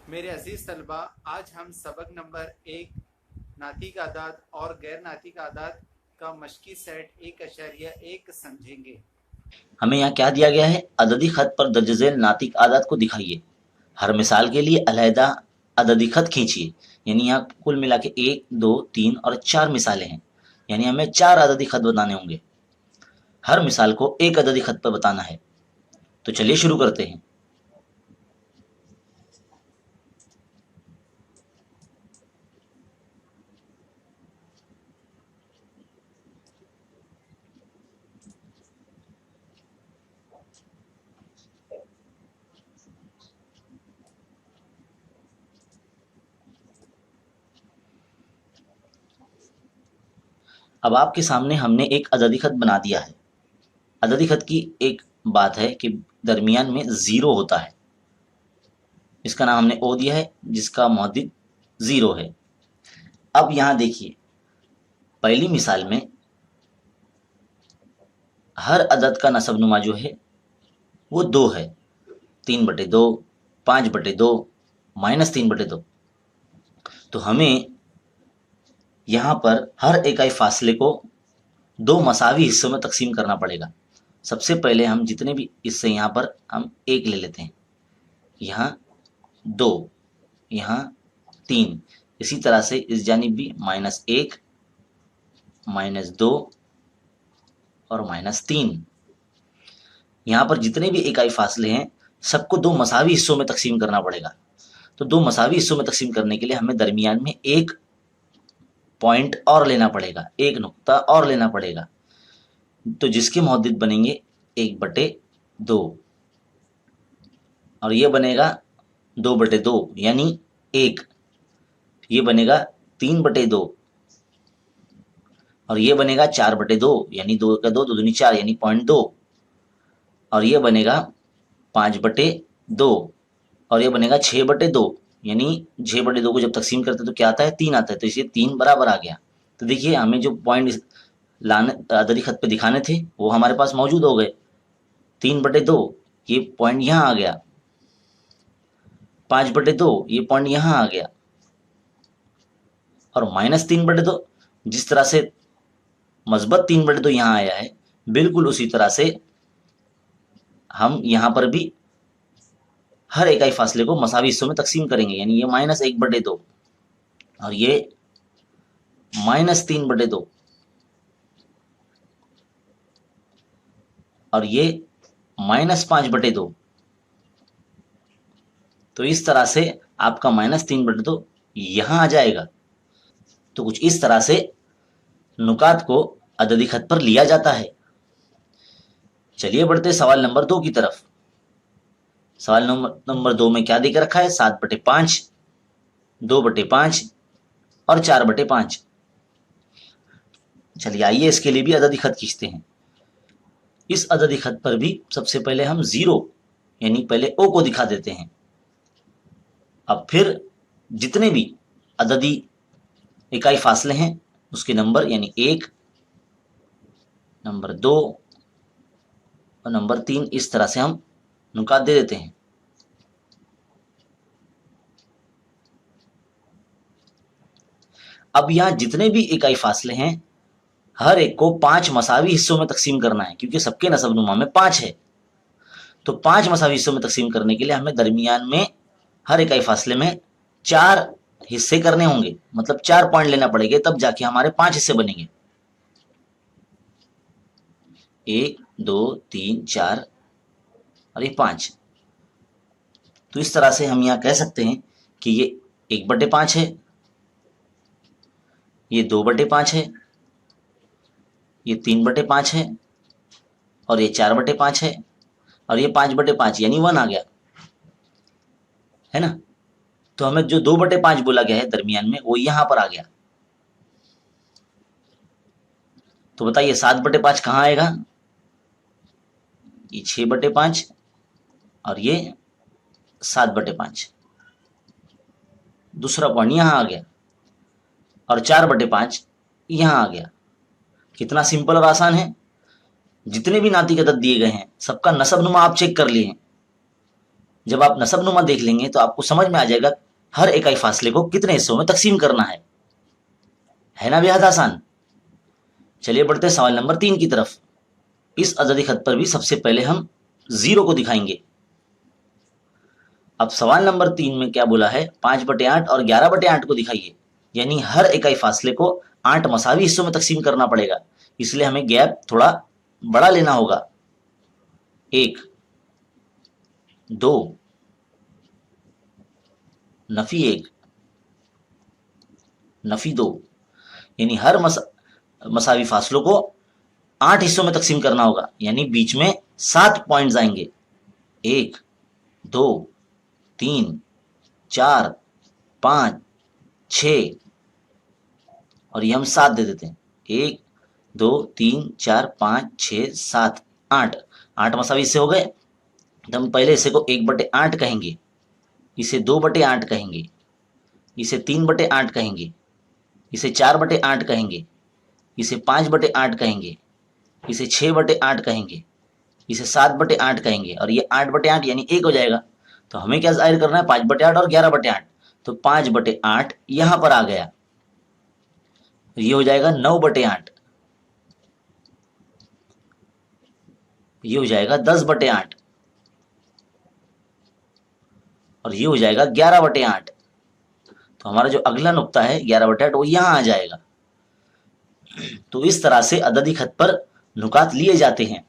मेरे अजीज तलबा, आज हम सबक नंबर 1 नातिक आदाद और गैर नातिक आदाद का मशकी सेट 1.1 समझेंगे। हमें यहाँ क्या दिया गया है? अददी खत पर दर्ज झेल नातिक आदाद को दिखाइए। हर मिसाल के लिए अलहदा अददी खत खींचिए। यानी यहाँ कुल मिला के 1, 2, 3 और 4 मिसालें हैं। यानी हमें 4 अददी खत बताने होंगे। हर मिसाल को एक अददी खत पर बताना है। तो चलिए शुरू करते हैं। अब आपके सामने हमने एक अददी खत बना दिया है। अददी खत की एक बात है कि दरमियान में जीरो होता है। इसका नाम हमने ओ दिया है, जिसका मुहद्दिद जीरो है। अब यहाँ देखिए, पहली मिसाल में हर अदद का नसबनुमा जो है वो 2 है। 3/2, 5/2, -3/2। तो हमें यहाँ पर हर इकाई फासले को 2 मसावी हिस्सों में तकसीम करना पड़ेगा। सबसे पहले हम जितने भी हिस्से यहाँ पर हम 1 ले लेते हैं, यहाँ 2, यहाँ 3। इसी तरह से इस जानिब भी -1, -2 और -3। यहाँ पर जितने भी इकाई फासले हैं सबको 2 मसावी हिस्सों में तकसीम करना पड़ेगा। तो 2 मसावी हिस्सों में तकसीम करने के लिए हमें दरमियान में एक पॉइंट और लेना पड़ेगा, एक नुक्ता और लेना पड़ेगा। तो जिसके मुहद्दिद बनेंगे 1/2 और ये बनेगा 2/2 यानी 1। ये बनेगा 3/2 और ये बनेगा 4/2 यानी 2 का 2, 2 दूनी 4 यानी 0.2। और ये बनेगा 5/2 और ये बनेगा 6/2 यानी 6/2 को जब तकसीम करते तो क्या आता है? 3 आता है। तो इसलिए 3 बराबर आ गया। तो देखिए, हमें जो पॉइंट लाने अददी खत पे दिखाने थे वो हमारे पास मौजूद हो गए। 3/2 ये पॉइंट यहाँ आ गया, 5/2 ये पॉइंट यहाँ आ गया, और -3/2 जिस तरह से मस्बत 3/2 यहाँ आया है, बिल्कुल उसी तरह से हम यहाँ पर भी हर इकाई फासले को मसावी हिस्सों में तकसीम करेंगे। यानी ये -1/2 और ये -3/2 और ये -5/2। तो इस तरह से आपका -3/2 यहाँ आ जाएगा। तो कुछ इस तरह से नुकात को अददी खत पर लिया जाता है। चलिए बढ़ते सवाल नंबर 2 की तरफ। सवाल नंबर 2 में क्या देकर रखा है? 7/5, 2/5 और 4/5। चलिए आइए इसके लिए भी अददी खत खींचते हैं। इस अददी खत पर भी सबसे पहले हम जीरो यानी पहले ओ को दिखा देते हैं। अब फिर जितने भी अददी इकाई फासले हैं उसके नंबर यानी 1, नंबर 2 और नंबर 3 इस तरह से हम नुकात दे देते हैं। अब यहाँ जितने भी इकाई फासले हैं हर एक को 5 मसावी हिस्सों में तकसीम करना है, क्योंकि सबके नसबनुमा में 5 है। तो 5 मसावी हिस्सों में तकसीम करने के लिए हमें दरमियान में हर इकाई फासले में 4 हिस्से करने होंगे, मतलब 4 पॉइंट लेना पड़ेगा, तब जाके हमारे 5 हिस्से बनेंगे। 1, 2, 3, 4 और ये 5। तो इस तरह से हम यहाँ कह सकते हैं कि ये 1/5 है, ये 2/5 है, ये 3/5 है और ये 4/5 है और ये 5/5 यानी 1 आ गया, है ना? तो हमें जो 2/5 बोला गया है दरमियान में वो यहां पर आ गया। तो बताइए 7/5 कहाँ आएगा? ये 6/5 और ये 7/5। दूसरा पॉइंट यहां आ गया और 4/5 यहां आ गया। कितना सिंपल और आसान है। जितने भी नाती अदद दिए गए हैं सबका नसब नुमा आप चेक कर लिए हैं। जब आप नसबनुमा देख लेंगे तो आपको समझ में आ जाएगा हर इकाई फासले को कितने हिस्सों में तकसीम करना है ना बेहद आसान। चलिए बढ़ते हैं सवाल नंबर 3 की तरफ। इस अददी खत पर भी सबसे पहले हम 0 को दिखाएंगे। अब सवाल नंबर 3 में क्या बोला है, 5/8 और 11/8 को दिखाइए, यानी हर इकाई फासले को 8 मसावी हिस्सों में तकसीम करना पड़ेगा, इसलिए हमें गैप थोड़ा बड़ा लेना होगा। 1, 2, नफी 1, नफी 2, यानी हर मसावी फासलों को 8 हिस्सों में तकसीम करना होगा, यानी बीच में 7 पॉइंट्स आएंगे। 1, 2, 3, 4, 5, 6 और ये हम 7 दे देते हैं। 1, 2, 3, 4, 5, 6, 7, 8 मसावी हिस्से हो गए। तो हम पहले हिस्से को 1/8 कहेंगे, इसे 2/8 कहेंगे, इसे 3/8 कहेंगे, इसे 4/8 कहेंगे, इसे 5/8 कहेंगे, इसे 6/8 कहेंगे, इसे 7/8 कहेंगे और ये 8/8 यानी 1 हो जाएगा। तो हमें क्या जाहिर करना है, 5/8 और 11/8। तो 5/8 यहां पर आ गया, ये हो जाएगा 9/8, ये हो जाएगा 10/8 और ये हो जाएगा 11/8। तो हमारा जो अगला नुक्ता है 11/8 वो यहां आ जाएगा। तो इस तरह से अददी खत पर नुकात लिए जाते हैं।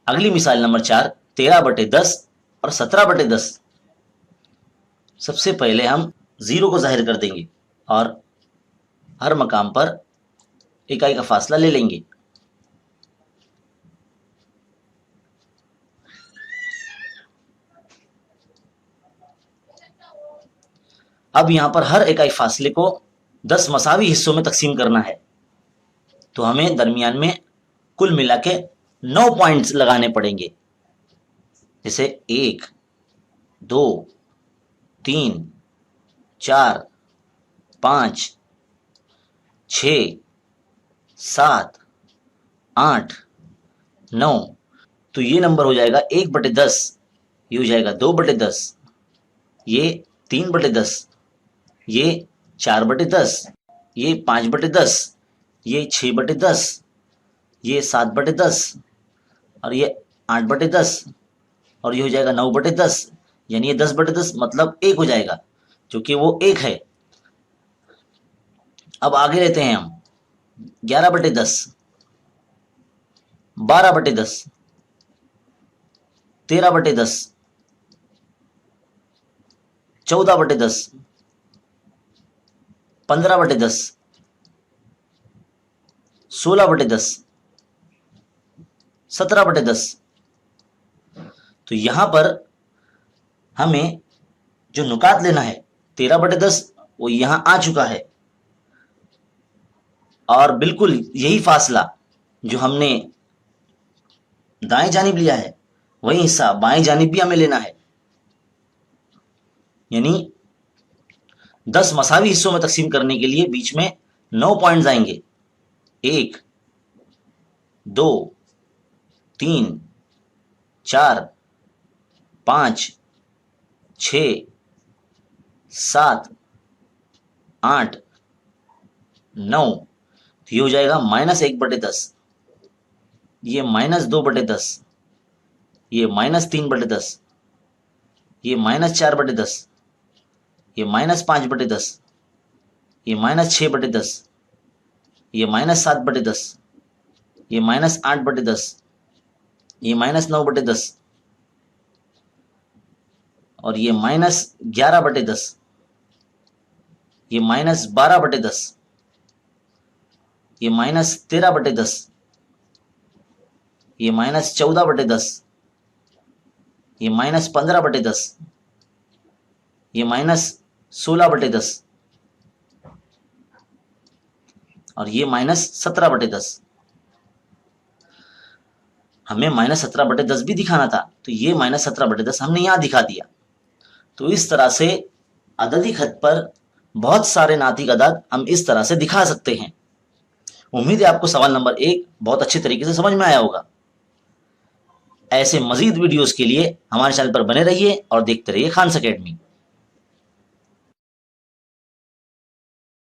अगली मिसाल नंबर 4, 13/10 और 17/10। सबसे पहले हम 0 को जाहिर कर देंगे और हर मकाम पर इकाई का फासला ले लेंगे। अब यहां पर हर इकाई फासले को 10 मसावी हिस्सों में तकसीम करना है, तो हमें दरमियान में कुल मिला के 9 पॉइंट्स लगाने पड़ेंगे। जैसे 1, 2, 3, 4, 5, 6, 7, 8, 9। तो ये नंबर हो जाएगा 1/10, ये हो जाएगा 2/10, ये 3/10, ये 4/10, ये 5/10, ये 6/10, ये 7/10 और ये 8/10 और ये हो जाएगा 9/10, यानी ये 10/10 मतलब 1 हो जाएगा, जो कि वो 1 है। अब आगे लेते हैं हम 11/10, 12/10, 13/10, 14/10, 15/10, 16/10, 17/10। तो यहां पर हमें जो नुकात लेना है 13/10 वो यहां आ चुका है और बिल्कुल यही फासला जो हमने दाएं जानिब लिया है वही हिस्सा बाएं जानिब भी हमें लेना है, यानी 10 मसावी हिस्सों में तकसीम करने के लिए बीच में 9 पॉइंट्स आएंगे। 1, 2, 3, 4, 5, 6, 7, 8, 9। तो ये हो जाएगा -1/10, ये -2/10, ये -3/10, ये -4/10, ये -5/10, ये -6/10, ये -7/10, ये -8/10, ये -9/10 और ये -11/10, ये -12/10, ये -13/10, ये -14/10, ये -15/10, ये -16/10 और ये -17/10। हमें -17/10 भी दिखाना था, तो ये -17/10 हमने यहां दिखा दिया। तो इस तरह से अददी खत पर बहुत सारे नातिक अदाद हम इस तरह से दिखा सकते हैं। उम्मीद है आपको सवाल नंबर 1 बहुत अच्छे तरीके से समझ में आया होगा। ऐसे मजीद वीडियोस के लिए हमारे चैनल पर बने रहिए और देखते रहिए खान्स अकेडमी।